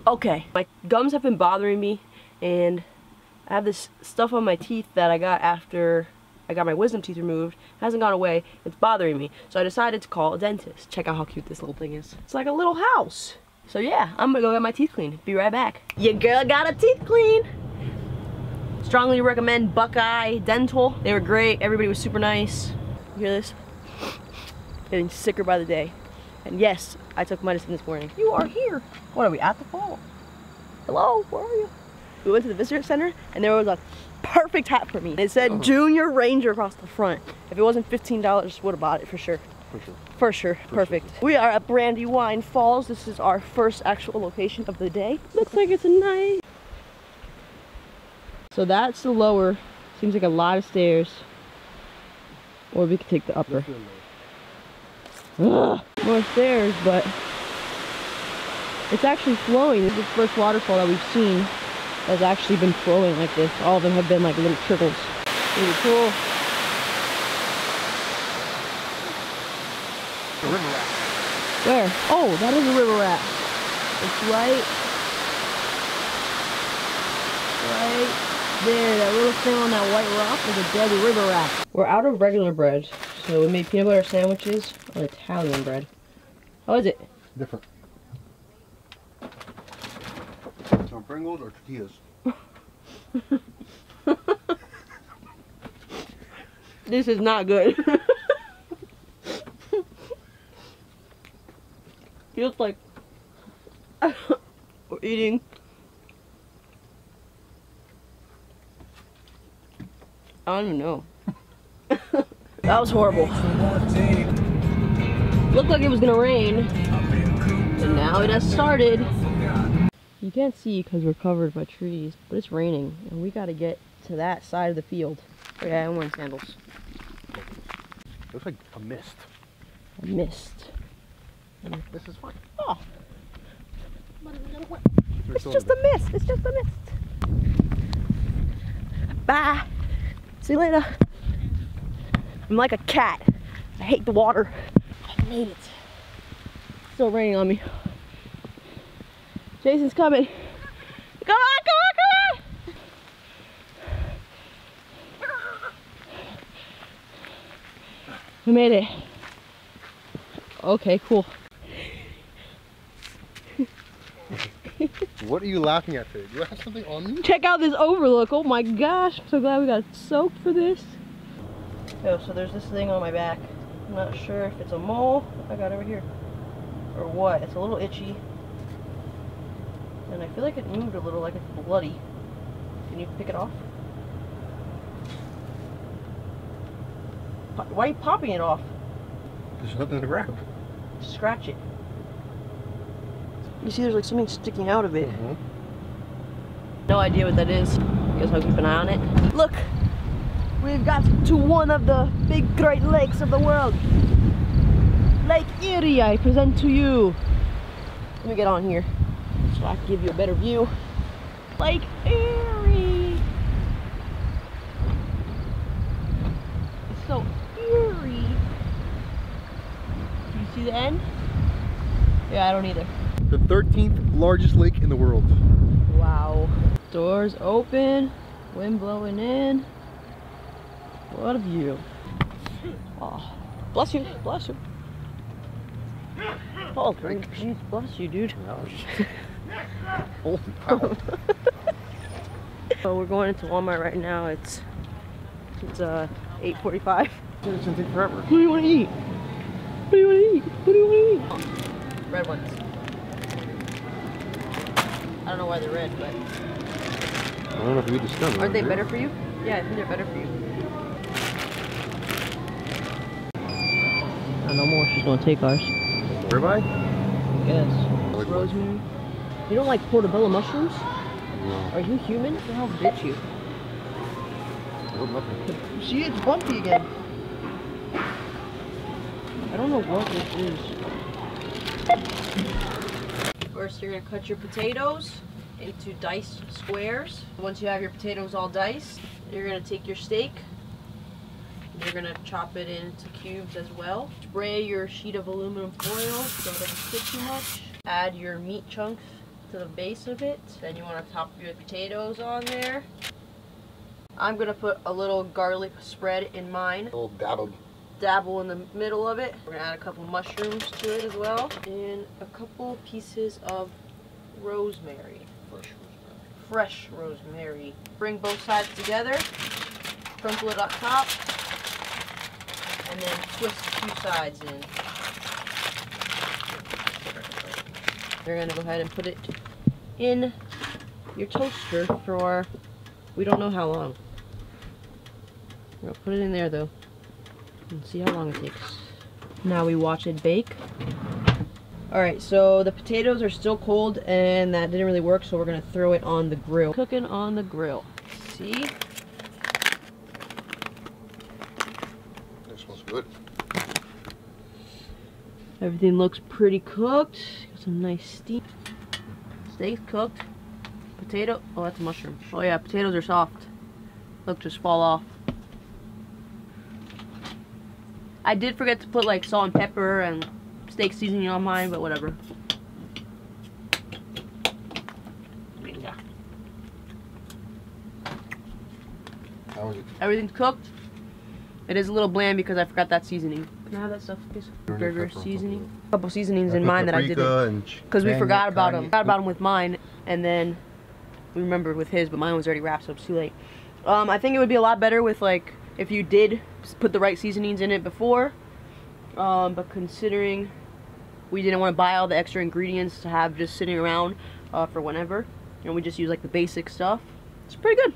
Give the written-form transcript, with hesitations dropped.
Okay, my gums have been bothering me, and I have this stuff on my teeth that I got after I got my wisdom teeth removed. It hasn't gone away. It's bothering me. So I decided to call a dentist. Check out how cute this little thing is. It's like a little house. So yeah, I'm gonna go get my teeth cleaned. Be right back. Your girl got her teeth clean. Strongly recommend Buckeye Dental. They were great. Everybody was super nice. You hear this? Getting sicker by the day. And yes, I took medicine this morning. You are here. What are we, at the fall? Hello, where are you? We went to the visitor center and there was a perfect hat for me. It said Junior Ranger across the front. If it wasn't $15, would have bought it for sure. For sure. For sure. Perfect. We are at Brandywine Falls. This is our first actual location of the day. Looks like it's a nice. So that's the lower. Seems like a lot of stairs. Or we could take the upper. Ugh, more stairs, but it's actually flowing. This is the first waterfall that we've seen that's actually been flowing like this. All of them have been like little trickles. Really cool. A river rat. Where? Oh, that is a river rat. It's right there. That little thing on that white rock is a dead river rat. We're out of regular bread, so we made peanut butter sandwiches on Italian bread. How is it? Different. So Pringles or tortillas? This is not good. Feels like we're eating I don't even know. That was horrible. Looked like it was gonna rain, and now it has started. You can't see because we're covered by trees, but it's raining, and we gotta get to that side of the field. Oh yeah, I'm wearing sandals. Looks like a mist. A mist. This is fine. Oh. It's just a mist. It's just a mist. Bye. See you later. I'm like a cat. I hate the water. I made it. Still raining on me. Jason's coming. Come on, come on, come on! We made it. Okay, cool. What are you laughing at, Faye? Do you have something on me? Check out this overlook. Oh my gosh. I'm so glad we got soaked for this. Oh, so there's this thing on my back. I'm not sure if it's a mole I got over here or what. It's a little itchy. And I feel like it moved a little, like it's bloody. Can you pick it off? Why are you popping it off? There's nothing to grab. Scratch it. You see there's like something sticking out of it. No idea what that is. Guess I'll keep an eye on it. Look! We've got to one of the big great lakes of the world. Lake Erie, I present to you. Let me get on here so I can give you a better view. Lake Erie! It's so eerie. Do you see the end? Yeah, I don't either. The 13th largest lake in the world. Wow. Doors open, wind blowing in. What a view. Oh, bless you, bless you. Oh, geez, bless you, dude. Holy cow. So we're going into Walmart right now. It's 8:45. It's gonna take forever. What do you want to eat? What do you want to eat? What do you want to eat? Red ones. I don't know why they're red, but... I don't know if we discovered. Aren't they better for you? Yeah, I think they're better for you. No more, she's gonna take ours. Ribeye? I guess. Like rosemary. You don't like portobello mushrooms? No. Are you human? What the hell bit you? I hope nothing. See, it's bumpy again. I don't know what this is. First, you're gonna cut your potatoes into diced squares. Once you have your potatoes all diced, you're gonna take your steak. You're gonna chop it into cubes as well. Spray your sheet of aluminum foil so it doesn't stick too much. Add your meat chunks to the base of it. Then you want to top your potatoes on there. I'm gonna put a little garlic spread in mine. A little Dabble in the middle of it. We're gonna add a couple mushrooms to it as well, and a couple pieces of rosemary. Fresh rosemary. Bring both sides together. Sprinkle it up top, and then twist two sides in. You're gonna go ahead and put it in your toaster for, we don't know how long. We're gonna put it in there though, and see how long it takes. Now we watch it bake. Alright, so the potatoes are still cold and that didn't really work, so we're gonna throw it on the grill. Cooking on the grill. See? This smells good. Everything looks pretty cooked. Got some nice steam. Steak's cooked. Potato, oh that's a mushroom. Oh yeah, potatoes are soft. Look, just fall off. I did forget to put like salt and pepper and steak seasoning on mine, but whatever. Yeah. How is it? Everything's cooked. It is a little bland because I forgot that seasoning. Can I have that stuff, please? Burger seasoning. A couple seasonings in mine that I didn't, because we forgot about them. Forgot about them with mine, and then we remembered with his, but mine was already wrapped, so it's too late. I think it would be a lot better with like if you did put the right seasonings in it before. But considering we didn't want to buy all the extra ingredients to have just sitting around for whenever, and we just use like the basic stuff, it's pretty good.